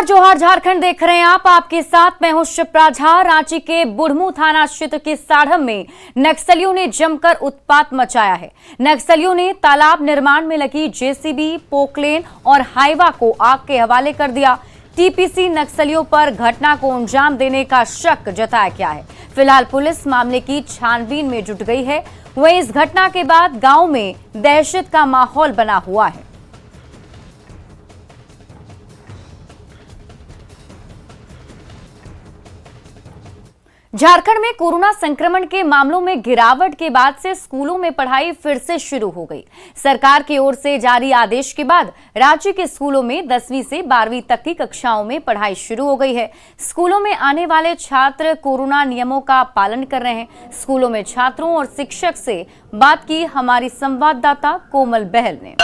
जोहार झारखंड देख रहे हैं आप। आपके साथ मैं हूं शिप्रा झा। रांची के बुढ़मू थाना क्षेत्र के साढ़म में नक्सलियों ने जमकर उत्पात मचाया है। नक्सलियों ने तालाब निर्माण में लगी जेसीबी, पोकलेन और हाइवा को आग के हवाले कर दिया। टीपीसी नक्सलियों पर घटना को अंजाम देने का शक जताया गया है। फिलहाल पुलिस मामले की छानबीन में जुट गई है। वहीं इस घटना के बाद गांव में दहशत का माहौल बना हुआ है। झारखंड में कोरोना संक्रमण के मामलों में गिरावट के बाद से स्कूलों में पढ़ाई फिर से शुरू हो गई। सरकार की ओर से जारी आदेश के बाद राज्य के स्कूलों में 10वीं से 12वीं तक की कक्षाओं में पढ़ाई शुरू हो गई है। स्कूलों में आने वाले छात्र कोरोना नियमों का पालन कर रहे हैं। स्कूलों में छात्रों और शिक्षक से बात की हमारी संवाददाता कोमल बहल ने।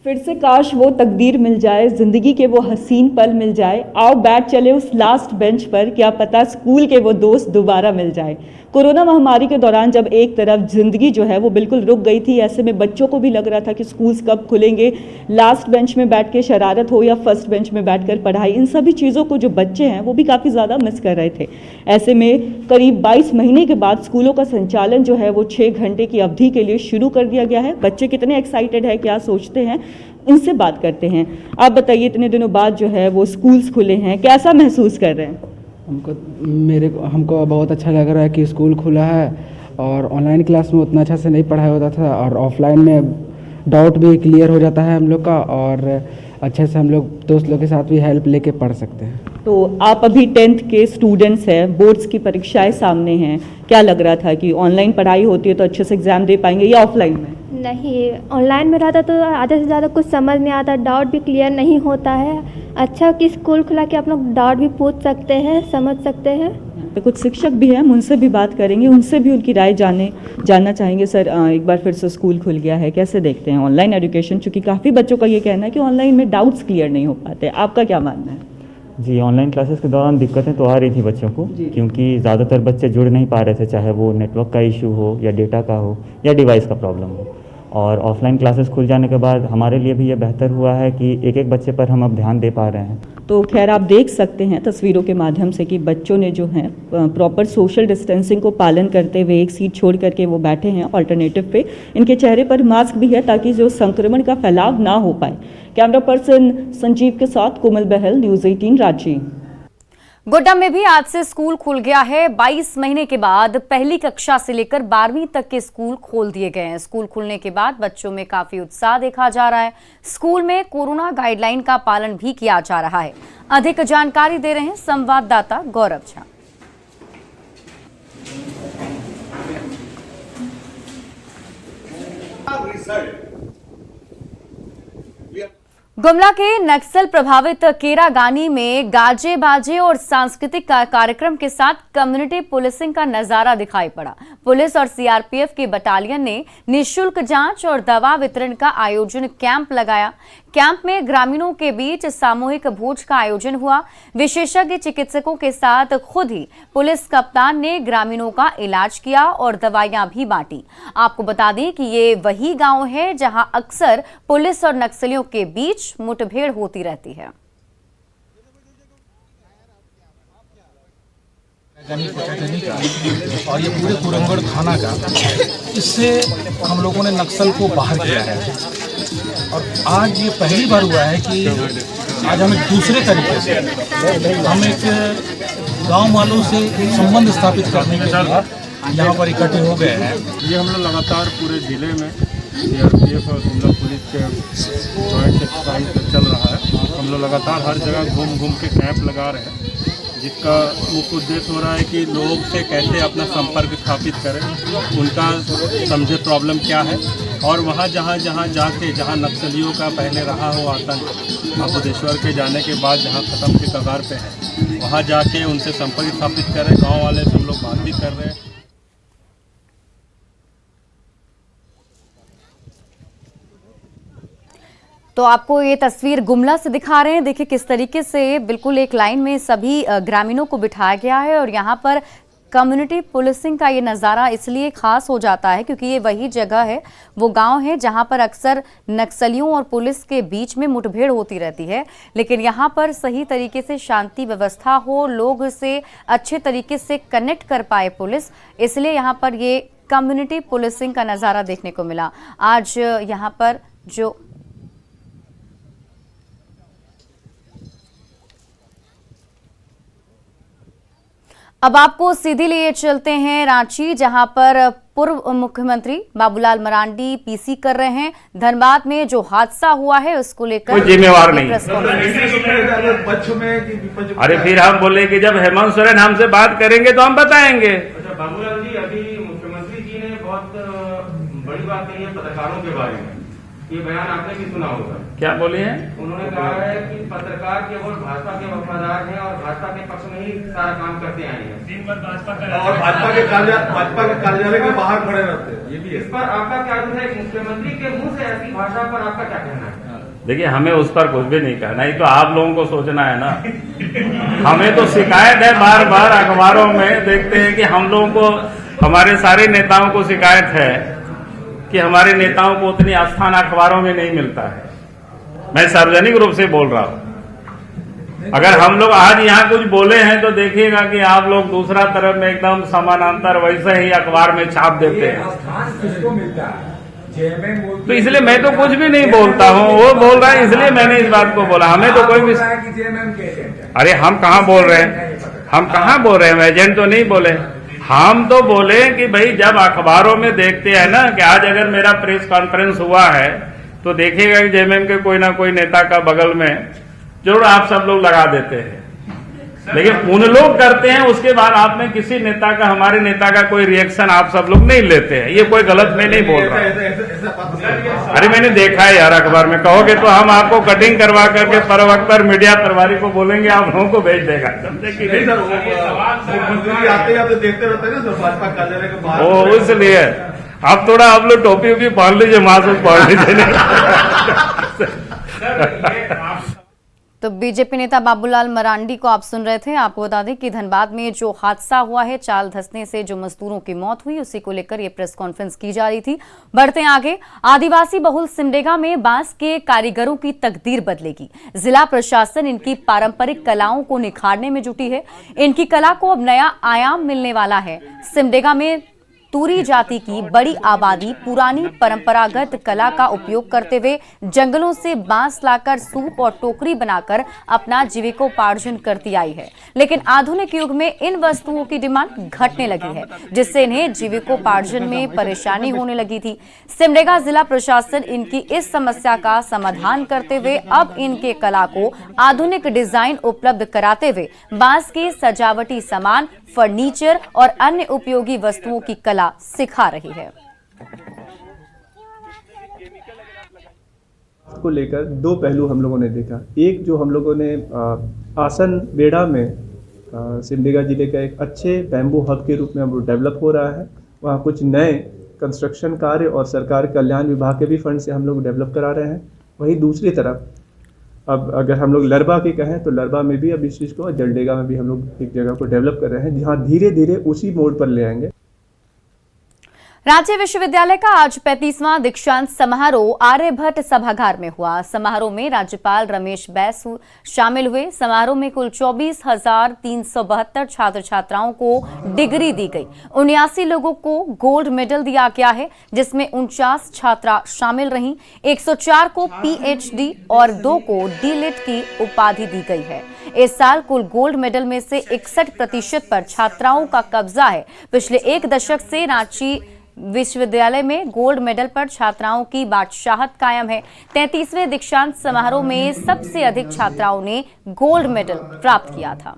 फिर से काश वो तकदीर मिल जाए, जिंदगी के वो हसीन पल मिल जाए। आओ बैठ चले उस लास्ट बेंच पर, क्या पता स्कूल के वो दोस्त दोबारा मिल जाए। कोरोना महामारी के दौरान जब एक तरफ जिंदगी जो है वो बिल्कुल रुक गई थी, ऐसे में बच्चों को भी लग रहा था कि स्कूल्स कब खुलेंगे। लास्ट बेंच में बैठ के शरारत हो या फर्स्ट बेंच में बैठकर पढ़ाई, इन सभी चीज़ों को जो बच्चे हैं वो भी काफ़ी ज़्यादा मिस कर रहे थे। ऐसे में करीब 22 महीने के बाद स्कूलों का संचालन जो है वो 6 घंटे की अवधि के लिए शुरू कर दिया गया है। बच्चे कितने एक्साइटेड है, क्या सोचते हैं, इनसे बात करते हैं। आप बताइए, इतने दिनों बाद जो है वो स्कूल्स खुले हैं, कैसा महसूस कर रहे हैं? हमको बहुत अच्छा लग रहा है कि स्कूल खुला है और ऑनलाइन क्लास में उतना अच्छा से नहीं पढ़ाई होता था और ऑफलाइन में डाउट भी क्लियर हो जाता है हम लोग का और अच्छे से हम लोग दोस्त लोग के साथ भी हेल्प लेके पढ़ सकते हैं। तो आप अभी 10th के स्टूडेंट्स हैं, बोर्ड्स की परीक्षाएं सामने हैं, क्या लग रहा था कि ऑनलाइन पढ़ाई होती है तो अच्छे से एग्जाम दे पाएंगे या ऑफलाइन में? नहीं, ऑनलाइन में रहता तो आधे से ज़्यादा कुछ समझ नहीं आता, डाउट भी क्लियर नहीं होता है। अच्छा कि स्कूल खुला कि आप लोग डाउट भी पूछ सकते हैं, समझ सकते हैं। कुछ शिक्षक भी हैं, हम उनसे भी बात करेंगे, उनसे भी उनकी राय जानना चाहेंगे। सर, एक बार फिर से स्कूल खुल गया है, कैसे देखते हैं ऑनलाइन एजुकेशन? चूँकि काफ़ी बच्चों का ये कहना है कि ऑनलाइन में डाउट्स क्लियर नहीं हो पाते, आपका क्या मानना है? जी, ऑनलाइन क्लासेस के दौरान दिक्कतें तो आ रही थी बच्चों को, क्योंकि ज़्यादातर बच्चे जुड़ नहीं पा रहे थे, चाहे वो नेटवर्क का इशू हो या डेटा का हो या डिवाइस का प्रॉब्लम हो। और ऑफलाइन क्लासेस खुल जाने के बाद हमारे लिए भी ये बेहतर हुआ है कि एक एक बच्चे पर हम अब ध्यान दे पा रहे हैं। तो खैर आप देख सकते हैं तस्वीरों के माध्यम से कि बच्चों ने जो है प्रॉपर सोशल डिस्टेंसिंग को पालन करते हुए एक सीट छोड़ करके वो बैठे हैं ऑल्टरनेटिव पे। इनके चेहरे पर मास्क भी है ताकि जो संक्रमण का फैलाव ना हो पाए। कैमरा पर्सन संजीव के साथ कोमल बहल, न्यूज़ 18 रांची। गोड्डा में भी आज से स्कूल खुल गया है। 22 महीने के बाद पहली कक्षा से लेकर 12वीं तक के स्कूल खोल दिए गए हैं। स्कूल खुलने के बाद बच्चों में काफी उत्साह देखा जा रहा है। स्कूल में कोरोना गाइडलाइन का पालन भी किया जा रहा है। अधिक जानकारी दे रहे हैं संवाददाता गौरव झा। गुमला के नक्सल प्रभावित केरागानी में गाजे बाजे और सांस्कृतिक कार्यक्रम के साथ कम्युनिटी पुलिसिंग का नजारा दिखाई पड़ा। पुलिस और सीआरपीएफ की बटालियन ने निःशुल्क जांच और दवा वितरण का आयोजन कैंप लगाया। कैंप में ग्रामीणों के बीच सामूहिक भोज का आयोजन हुआ। विशेषज्ञ चिकित्सकों के साथ खुद ही पुलिस कप्तान ने ग्रामीणों का इलाज किया और दवाइयां भी बांटी। आपको बता दें कि ये वही गांव है जहां अक्सर पुलिस और नक्सलियों के बीच मुठभेड़ होती रहती है। और ये पूरे कुरंगड़ थाना का, इससे हम लोगों ने नक्सल को बाहर किया है। और आज ये पहली बार हुआ है कि आज हम एक दूसरे तरीके से हम एक गांव वालों से संबंध स्थापित करने के लिए यहाँ पर इकट्ठे हो गए हैं। ये हम लोग लगातार पूरे जिले में सीआरपीएफ और गुमला पुलिस के जॉइंट एक्सरसाइज चल रहा है। हम लोग लगातार हर जगह घूम घूम के कैंप लगा रहे हैं, जिसका मुख्य उद्देश्य हो रहा है कि लोग से कैसे अपना संपर्क स्थापित करें, उनका समझे प्रॉब्लम क्या है, और वहाँ जहाँ जाके जहाँ नक्सलियों का पहले रहा हो आतंक, बुद्धेश्वर के जाने के बाद जहाँ ख़त्म के कगार पे है, वहाँ जाके उनसे संपर्क स्थापित करें। गाँव वाले से हम लोग बात भी कर रहे हैं। तो आपको ये तस्वीर गुमला से दिखा रहे हैं। देखिए किस तरीके से बिल्कुल एक लाइन में सभी ग्रामीणों को बिठाया गया है और यहाँ पर कम्युनिटी पुलिसिंग का ये नज़ारा इसलिए खास हो जाता है क्योंकि ये वही जगह है, वो गांव है जहां पर अक्सर नक्सलियों और पुलिस के बीच में मुठभेड़ होती रहती है। लेकिन यहां पर सही तरीके से शांति व्यवस्था हो, लोग से अच्छे तरीके से कनेक्ट कर पाए पुलिस, इसलिए यहां पर ये कम्युनिटी पुलिसिंग का नज़ारा देखने को मिला। आज यहां पर जो अब आपको सीधे लिए चलते हैं रांची, जहां पर पूर्व मुख्यमंत्री बाबूलाल मरांडी पीसी कर रहे हैं। धनबाद में जो हादसा हुआ है उसको लेकर कोई जिम्मेवार नहीं। अरे फिर हम बोले कि जब हेमंत सोरेन हमसे बात करेंगे तो हम बताएंगे। अच्छा बाबूलाल जी, अभी मुख्यमंत्री जी ने बहुत बड़ी बात कही है पत्रकारों के बारे में, ये बयान आपने भी सुना होगा। क्या बोले हैं? उन्होंने कहा है कि पत्रकार केवल भाजपा के वफादार हैं और भाजपा के पक्ष में ही सारा काम करते आए हैं, दिन भर भाजपा और भाजपा के कार्यालय के बाहर खड़े रहते हैं। ये भी है। इस पर आपका क्या है? मुख्यमंत्री के मुंह से ऐसी भाषा पर आपका क्या कहना है? देखिए, हमें उस पर कुछ भी नहीं कहना, ये तो आप लोगों को सोचना है ना। हमें तो शिकायत है, बार बार अखबारों में देखते हैं कि हम लोगों को, हमारे सारे नेताओं को शिकायत है कि हमारे नेताओं को उतनी स्थान अखबारों में नहीं मिलता है। मैं सार्वजनिक रूप से बोल रहा हूं। अगर हम लोग आज यहाँ कुछ बोले हैं तो देखिएगा कि आप लोग दूसरा तरफ में एकदम समानांतर वैसे ही अखबार में छाप देते हैं। तो इसलिए मैं तो कुछ भी नहीं बोलता हूँ, वो बोल रहा है इसलिए मैंने इस बात को बोला। हमें तो कोई भी, अरे हम कहाँ बोल रहे हैं, हम कहाँ बोल रहे हैं, एजेंट तो नहीं बोले। हम तो बोले कि भाई जब अखबारों में देखते हैं ना कि आज अगर मेरा प्रेस कॉन्फ्रेंस हुआ है तो देखिएगा कि जेएमएम के कोई ना कोई नेता का बगल में जरूर आप सब लोग लगा देते हैं, लेकिन उन लोग करते हैं, उसके बाद आप में किसी नेता का, हमारे नेता का कोई रिएक्शन आप सब लोग नहीं लेते हैं। ये कोई गलत में नहीं बोल रहा। अरे मैंने देखा है यार, अखबार में कहोगे तो हम आपको कटिंग करवा करके पर वक्त पर मीडिया प्रभारी को बोलेंगे, आप लोगों को भेज देगा। समझे कि नहीं? आते देखते रहते हैं ना भाजपा कार्यालय के बाहर। ओ, इसलिए आप थोड़ा आप लोग टोपी वोपी पहन लीजिए, मास्क पहन लीजिए। तो बीजेपी नेता बाबूलाल मरांडी को आप सुन रहे थे। आपको बता दें कि धनबाद में जो हादसा हुआ है, चाल धंसने से जो मजदूरों की मौत हुई, उसी को लेकर ये प्रेस कॉन्फ्रेंस की जा रही थी। बढ़ते आगे, आदिवासी बहुल सिमडेगा में बांस के कारीगरों की तकदीर बदलेगी। जिला प्रशासन इनकी पारंपरिक कलाओं को निखारने में जुटी है। इनकी कला को अब नया आयाम मिलने वाला है। सिमडेगा में तूरी जाति की बड़ी आबादी पुरानी परंपरागत कला का उपयोग करते हुए जंगलों से बांस लाकर सूप और टोकरी बनाकर अपना जीविकोपार्जन करती आई है। लेकिन आधुनिक युग में इन वस्तुओं की डिमांड घटने लगी है, जिससे इन्हें जीविकोपार्जन में परेशानी होने लगी थी। सिमडेगा जिला प्रशासन इनकी इस समस्या का समाधान करते हुए अब इनके कला को आधुनिक डिजाइन उपलब्ध कराते हुए बांस के सजावटी सामान, फर्नीचर और अन्य उपयोगी वस्तुओं की कला सिखा रही है। को लेकर दो पहलू हम लोगों ने देखा। एक जो हम लोगों ने आसन बेड़ा में सिमडेगा जिले का एक अच्छे बैम्बू हब के रूप में हम डेवलप हो रहा है। वहाँ कुछ नए कंस्ट्रक्शन कार्य और सरकार कल्याण विभाग के भी फंड से हम लोग डेवलप करा रहे हैं। वहीं दूसरी तरफ अब अगर हम लोग लरबा के कहें तो लरबा में भी अब इस चीज़ को, जलडेगा में भी हम लोग एक जगह को डेवलप कर रहे हैं, जहाँ धीरे धीरे उसी मोड पर ले आएंगे। रांची विश्वविद्यालय का आज 35वां दीक्षांत समारोह आर्यभट्ट सभागार में हुआ। समारोह में राज्यपाल रमेश बैस शामिल हुए। समारोह में कुल 24,372 छात्र छात्राओं को डिग्री दी गई। 79 लोगों को गोल्ड मेडल दिया गया है, जिसमें 49 छात्रा शामिल रहीं। 104 को पीएचडी और 2 को डीलिट की उपाधि दी गई है। इस साल कुल गोल्ड मेडल में से 61% पर छात्राओं का कब्जा है। पिछले एक दशक से रांची विश्वविद्यालय में गोल्ड मेडल पर छात्राओं की बादशाहत कायम है। 33वें दीक्षांत समारोह में सबसे अधिक छात्राओं ने गोल्ड मेडल प्राप्त किया था।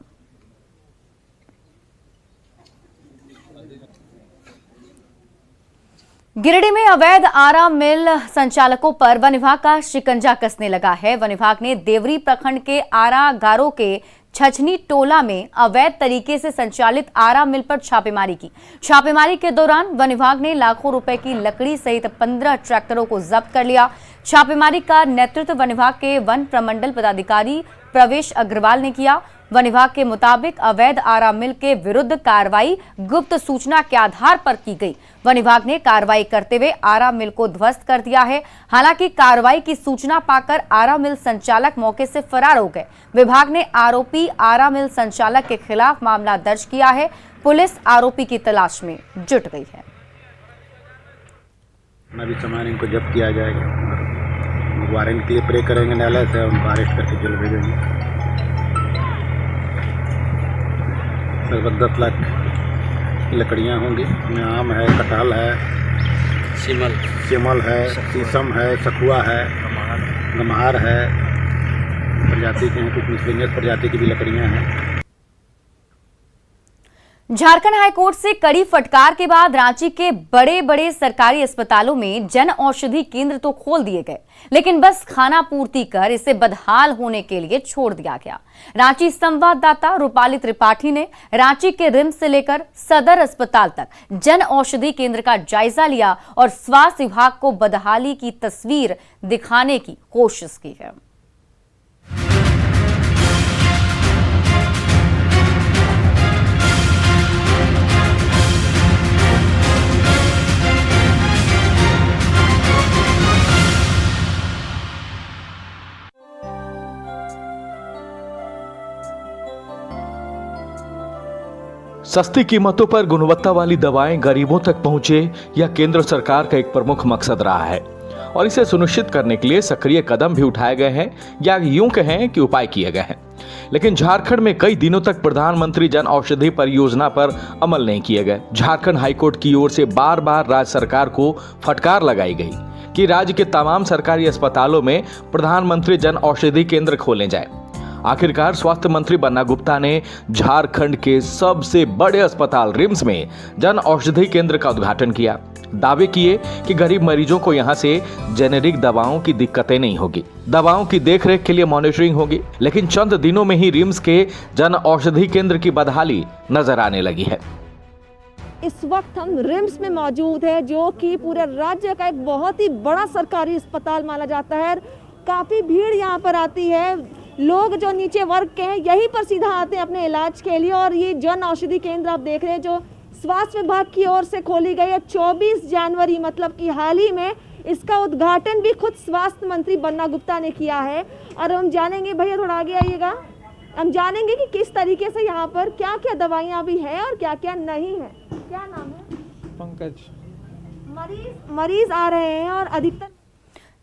गिरिडीह में अवैध आरा मिल संचालकों पर वन विभाग का शिकंजा कसने लगा है। वन विभाग ने देवरी प्रखंड के आरा गारों के छछनी टोला में अवैध तरीके से संचालित आरा मिल पर छापेमारी की। छापेमारी के दौरान वन विभाग ने लाखों रुपए की लकड़ी सहित 15 ट्रैक्टरों को जब्त कर लिया। छापेमारी का नेतृत्व वन विभाग के वन प्रमंडल पदाधिकारी प्रवेश अग्रवाल ने किया। वन विभाग के मुताबिक अवैध आरा मिल के विरुद्ध कार्रवाई गुप्त सूचना के आधार पर की गई। वन विभाग ने कार्रवाई करते हुए आरा मिल को ध्वस्त कर दिया है। हालांकि कार्रवाई की सूचना पाकर आरा मिल संचालक मौके से फरार हो गए। विभाग ने आरोपी आरा मिल संचालक के खिलाफ मामला दर्ज किया है। पुलिस आरोपी की तलाश में जुट गई है। अभी सामान इनको जब्त किया जाएगा, वारंट के लिए प्रे करेंगे न्यायालय से, उनको अरेस्ट करके जेल भेजेंगे। लगभग 10 लाख की लकड़ियाँ होंगी। इसमें आम है, कटहल है, शिमल है, शीशम है, सखुआ है, गम्हार है, प्रजाति के हैं, कुछ मिसलेनियस प्रजाति की भी लकड़ियाँ हैं। झारखंड हाईकोर्ट से कड़ी फटकार के बाद रांची के बड़े बड़े सरकारी अस्पतालों में जन औषधि केंद्र तो खोल दिए गए, लेकिन बस खाना पूर्ति कर इसे बदहाल होने के लिए छोड़ दिया गया। रांची संवाददाता रूपाली त्रिपाठी ने रांची के रिम्स से लेकर सदर अस्पताल तक जन औषधि केंद्र का जायजा लिया और स्वास्थ्य विभाग को बदहाली की तस्वीर दिखाने की कोशिश की है। सस्ती कीमतों पर गुणवत्ता वाली दवाएं गरीबों तक पहुंचे, यह केंद्र सरकार का एक प्रमुख मकसद रहा है और इसे सुनिश्चित करने के लिए सक्रिय कदम भी उठाए गए हैं या यूं कहें कि उपाय किए गए हैं। लेकिन झारखंड में कई दिनों तक प्रधानमंत्री जन औषधि परियोजना पर अमल नहीं किए गए। झारखंड हाईकोर्ट की ओर से बार बार राज्य सरकार को फटकार लगाई गई कि राज्य के तमाम सरकारी अस्पतालों में प्रधानमंत्री जन औषधि केंद्र खोले जाए। आखिरकार स्वास्थ्य मंत्री बन्ना गुप्ता ने झारखंड के सबसे बड़े अस्पताल रिम्स में जन औषधि केंद्र का उद्घाटन किया। दावे किए कि गरीब मरीजों को यहां से जेनेरिक दवाओं की दिक्कतें नहीं होगी, दवाओं की देखरेख के लिए मॉनिटरिंग होगी। लेकिन चंद दिनों में ही रिम्स के जन औषधि केंद्र की बदहाली नजर आने लगी है। इस वक्त हम रिम्स में मौजूद है, जो कि पूरे राज्य का एक बहुत ही बड़ा सरकारी अस्पताल माना जाता है। काफी भीड़ यहाँ पर आती है। लोग जो नीचे वर्ग के हैं यहीं पर सीधा आते हैं अपने इलाज के लिए। और ये जन औषधि केंद्र आप देख रहे हैं जो स्वास्थ्य विभाग की ओर से खोली गई है 24 जनवरी, मतलब कि हाल ही में इसका उद्घाटन भी खुद स्वास्थ्य मंत्री बन्ना गुप्ता ने किया है। और हम जानेंगे, भैया थोड़ा आगे आइएगा, हम जानेंगे कि किस तरीके से यहाँ पर क्या क्या दवाइयाँ भी हैं और क्या क्या नहीं है। क्या नाम है? पंकज। मरीज आ रहे हैं और अधिकतर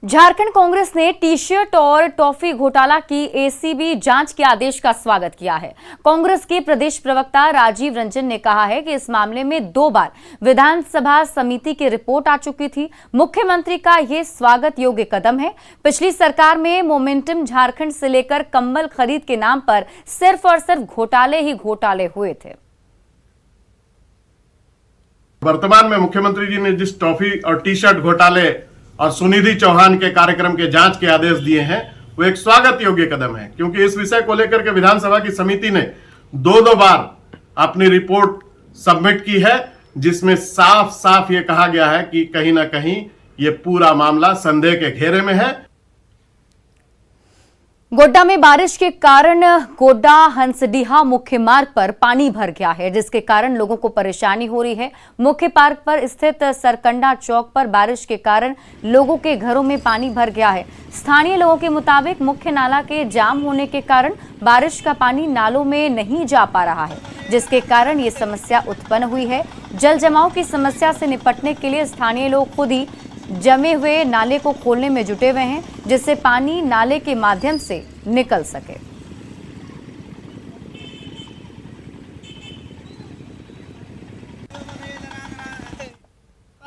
झारखंड कांग्रेस ने टी शर्ट और टॉफी घोटाला की एसीबी जांच के आदेश का स्वागत किया है। कांग्रेस के प्रदेश प्रवक्ता राजीव रंजन ने कहा है कि इस मामले में 2 बार विधानसभा समिति की रिपोर्ट आ चुकी थी। मुख्यमंत्री का यह स्वागत योग्य कदम है। पिछली सरकार में मोमेंटम झारखंड से लेकर कंबल खरीद के नाम पर सिर्फ और सिर्फ घोटाले ही घोटाले हुए थे। वर्तमान में मुख्यमंत्री जी ने जिस टॉफी और टी शर्ट घोटाले और सुनिधि चौहान के कार्यक्रम के जांच के आदेश दिए हैं, वो एक स्वागत योग्य कदम है, क्योंकि इस विषय को लेकर के विधानसभा की समिति ने 2 बार अपनी रिपोर्ट सबमिट की है, जिसमें साफ साफ ये कहा गया है कि कहीं ना कहीं ये पूरा मामला संदेह के घेरे में है। गोड्डा में बारिश के कारण गोड्डा हंसडीहा मुख्य मार्ग पर पानी भर गया है, जिसके कारण लोगों को परेशानी हो रही है। मुख्य मार्ग पर स्थित सरकंडा चौक पर बारिश के कारण लोगों के घरों में पानी भर गया है। स्थानीय लोगों के मुताबिक मुख्य नाला के जाम होने के कारण बारिश का पानी नालों में नहीं जा पा रहा है, जिसके कारण ये समस्या उत्पन्न हुई है। जल जमाव की समस्या से निपटने के लिए स्थानीय लोग खुद ही जमे हुए नाले को खोलने में जुटे हुए हैं, जिससे पानी नाले के माध्यम से निकल सके।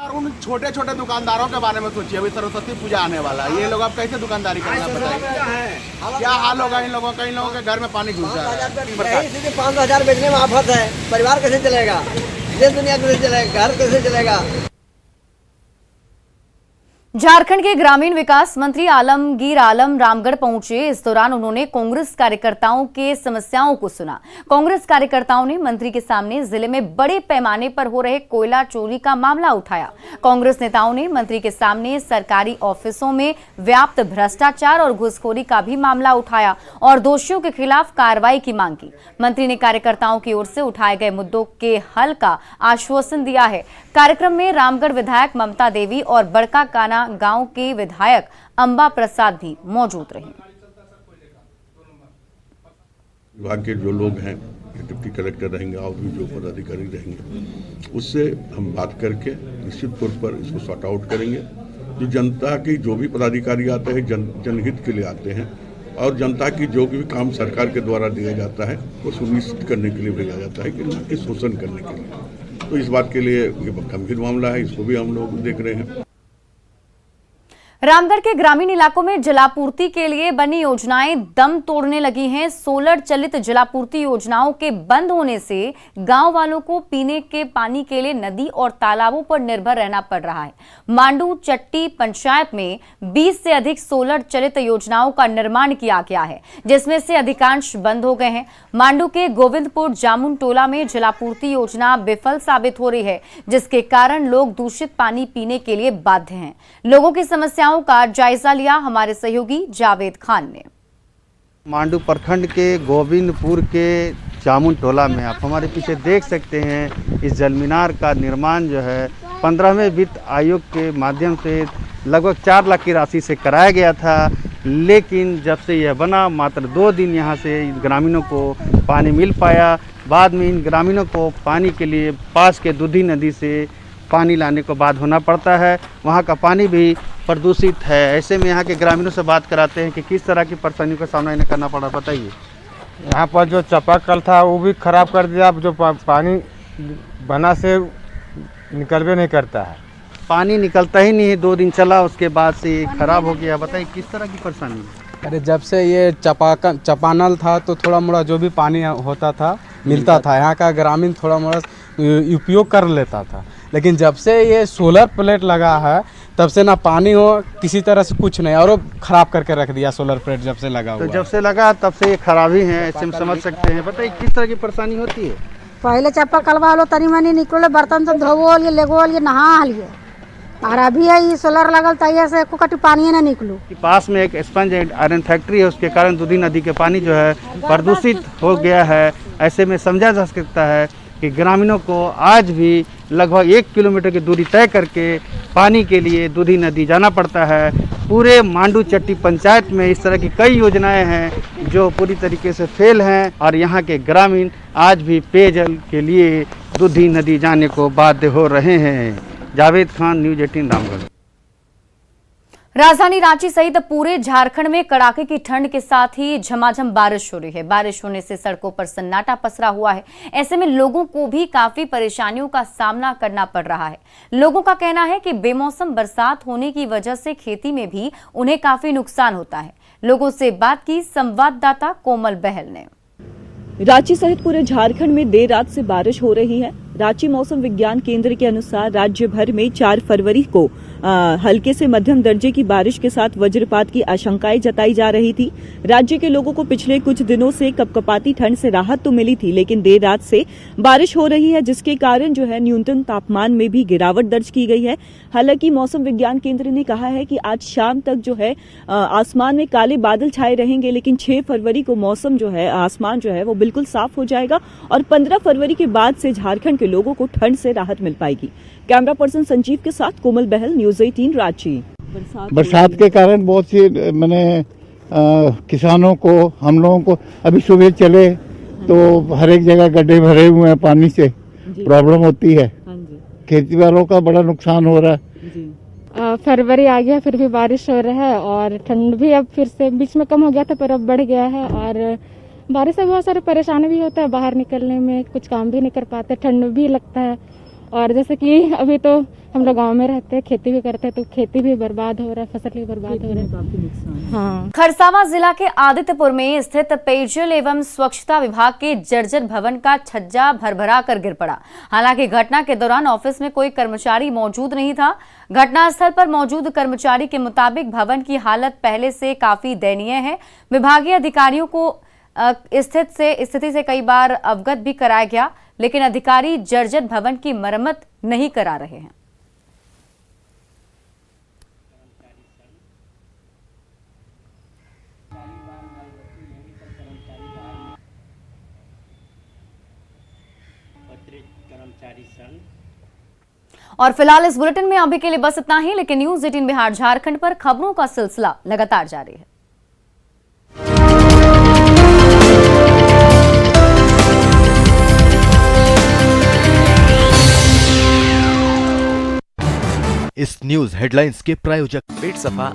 उन छोटे छोटे दुकानदारों के बारे में सोचिए। अभी सरस्वती पूजा आने वाला है, ये लोग अब कैसे दुकानदारी करेंगे बताइए। क्या हाल होगा इन लोगों का? इन लोगों के घर में पानी घुस रहा है। 5,000 बेचने में आफत है, परिवार कैसे चलेगा, देश दुनिया कैसे चलेगा, घर कैसे चलेगा। झारखंड के ग्रामीण विकास मंत्री आलमगीर आलम रामगढ़ पहुंचे। इस दौरान उन्होंने कांग्रेस कार्यकर्ताओं के समस्याओं को सुना। कांग्रेस कार्यकर्ताओं ने मंत्री के सामने जिले में बड़े पैमाने पर हो रहे कोयला चोरी का मामला उठाया। कांग्रेस नेताओं ने मंत्री के सामने सरकारी ऑफिसों में व्याप्त भ्रष्टाचार और घूसखोरी का भी मामला उठाया और दोषियों के खिलाफ कार्रवाई की मांग की। मंत्री ने कार्यकर्ताओं की ओर से उठाए गए मुद्दों के हल का आश्वासन दिया है। कार्यक्रम में रामगढ़ विधायक ममता देवी और बड़का काना गांव के विधायक अंबा प्रसाद भी मौजूद रहे। विभाग के जो लोग हैं, डिप्टी कलेक्टर रहेंगे और भी जो पदाधिकारी रहेंगे, उससे हम बात करके निश्चित तौर पर इसको सॉर्ट आउट करेंगे। जो जनता की जो भी पदाधिकारी आते हैं जनहित के लिए आते हैं और जनता की जो भी काम सरकार के द्वारा दिया जाता है वो सुनिश्चित करने के लिए भेजा जाता है कि ना कि शोषण करने के लिए। तो इस बात के लिए ये गंभीर मामला है, इसको भी हम लोग देख रहे हैं। रामगढ़ के ग्रामीण इलाकों में जलापूर्ति के लिए बनी योजनाएं दम तोड़ने लगी हैं। सोलर चलित जलापूर्ति योजनाओं के बंद होने से गांव वालों को पीने के पानी के लिए नदी और तालाबों पर निर्भर रहना पड़ रहा है। मांडू चट्टी पंचायत में 20 से अधिक सोलर चलित योजनाओं का निर्माण किया गया है, जिसमें से अधिकांश बंद हो गए हैं। मांडू के गोविंदपुर जामुन टोला में जलापूर्ति योजना विफल साबित हो रही है, जिसके कारण लोग दूषित पानी पीने के लिए बाध्य हैं। लोगों की समस्या का जायजा लिया हमारे सहयोगी जावेद खान ने। मांडू प्रखंड के गोविंदपुर के जामुन टोला में आप हमारे पीछे देख सकते हैं, इस जल मीनार का निर्माण जो है 15वें वित्त आयोग के माध्यम से लगभग 4 लाख की राशि से कराया गया था। लेकिन जब से यह बना मात्र 2 दिन यहाँ से ग्रामीणों को पानी मिल पाया। बाद में इन ग्रामीणों को पानी के लिए पास के दूधी नदी से पानी लाने को बाद होना पड़ता है। वहाँ का पानी भी प्रदूषित है। ऐसे में यहाँ के ग्रामीणों से बात कराते हैं कि किस तरह की परेशानियों का सामना इन्हें करना पड़ा, बताइए। यहाँ पर जो चापाकल था वो भी खराब कर दिया। जो पानी बना से निकलवे नहीं करता है, पानी निकलता ही नहीं है। 2 दिन चला उसके बाद से खराब हो गया। बताइए किस तरह की परेशानी है। अरे जब से ये चापानल था तो थोड़ा मोड़ा जो भी पानी होता था मिलता था, यहाँ का ग्रामीण थोड़ा मोड़ा उपयोग कर लेता था। लेकिन जब से ये सोलर प्लेट लगा है तब से ना पानी हो किसी तरह से कुछ नहीं, और वो खराब करके रख दिया सोलर प्लेट जब से लगा हुआ। तो जब से लगा तब से ये खराबी है, ऐसे हम समझ सकते हैं। बताइए किस तरह की परेशानी होती है। पहले चप्पा कलवा लो तनी मनी निकले, बर्तन तो धोवो लिए लेगो लिए नहा लिए, और अभी है सोलर लगल तैयार से कुछ पानी ना निकलो। पास में एक स्पंज आयरन फैक्ट्री है, उसके कारण दूधी नदी के पानी जो है प्रदूषित हो गया है। ऐसे में समझा जा सकता है कि ग्रामीणों को आज भी लगभग 1 किलोमीटर की दूरी तय करके पानी के लिए दूधी नदी जाना पड़ता है। पूरे मांडू चट्टी पंचायत में इस तरह की कई योजनाएं हैं जो पूरी तरीके से फेल हैं, और यहाँ के ग्रामीण आज भी पेयजल के लिए दूधी नदी जाने को बाध्य हो रहे हैं। जावेद खान, न्यूज़ 18 रामगढ़। राजधानी रांची सहित पूरे झारखंड में कड़ाके की ठंड के साथ ही झमाझम बारिश हो रही है। बारिश होने से सड़कों पर सन्नाटा पसरा हुआ है। ऐसे में लोगों को भी काफी परेशानियों का सामना करना पड़ रहा है। लोगों का कहना है कि बेमौसम बरसात होने की वजह से खेती में भी उन्हें काफी नुकसान होता है। लोगों से बात की संवाददाता कोमल बहल ने। रांची सहित पूरे झारखंड में देर रात से बारिश हो रही है। रांची मौसम विज्ञान केंद्र के अनुसार राज्य भर में 4 फरवरी को हल्के से मध्यम दर्जे की बारिश के साथ वज्रपात की आशंकाएं जताई जा रही थी। राज्य के लोगों को पिछले कुछ दिनों से कपकपाती ठंड से राहत तो मिली थी, लेकिन देर रात से बारिश हो रही है, जिसके कारण जो है न्यूनतम तापमान में भी गिरावट दर्ज की गई है। हालांकि मौसम विज्ञान केंद्र ने कहा है कि आज शाम तक जो है आसमान में काले बादल छाए रहेंगे, लेकिन 6 फरवरी को मौसम जो है आसमान जो है वो बिल्कुल साफ हो जाएगा और 15 फरवरी के बाद से झारखंड के लोगों को ठंड से राहत मिल पाएगी। कैमरा पर्सन संजीव के साथ कोमल बहल, न्यूज़ 18 रांची। बरसात के कारण बहुत सी किसानों को, हम लोगों को अभी सुबह चले तो हर एक जगह गड्ढे भरे हुए हैं, पानी से प्रॉब्लम होती है। खेती वालों का बड़ा नुकसान हो रहा है। फरवरी आ गया फिर भी बारिश हो रहा है, और ठंड भी अब फिर से बीच में कम हो गया था पर अब बढ़ गया है। और बारिश से बहुत सारे परेशानी भी होता है, बाहर निकलने में कुछ काम भी नहीं कर पाते, ठंड भी लगता है। और जैसे कि अभी तो हम लोग गांव में रहते हैं, खेती भी करते हैं, तो खेती भी बर्बाद हो रहा है, फसल भी बर्बाद हो रहा है। काफी नुकसान। हाँ। खरसावां जिला के आदित्यपुर में स्थित पेयजल एवं स्वच्छता विभाग के जर्जर भवन का छज्जा भरभरा कर गिर पड़ा। हालांकि घटना के दौरान ऑफिस में कोई कर्मचारी मौजूद नहीं था। घटनास्थल पर मौजूद कर्मचारी के मुताबिक भवन की हालत पहले से काफी दयनीय है। विभागीय अधिकारियों को स्थिति से कई बार अवगत भी कराया गया, लेकिन अधिकारी जर्जर भवन की मरम्मत नहीं करा रहे हैं। और फिलहाल इस बुलेटिन में अभी के लिए बस इतना ही, लेकिन न्यूज़ 18 बिहार झारखंड पर खबरों का सिलसिला लगातार जारी है। इस न्यूज हेडलाइंस के प्रायोजक पेट सफा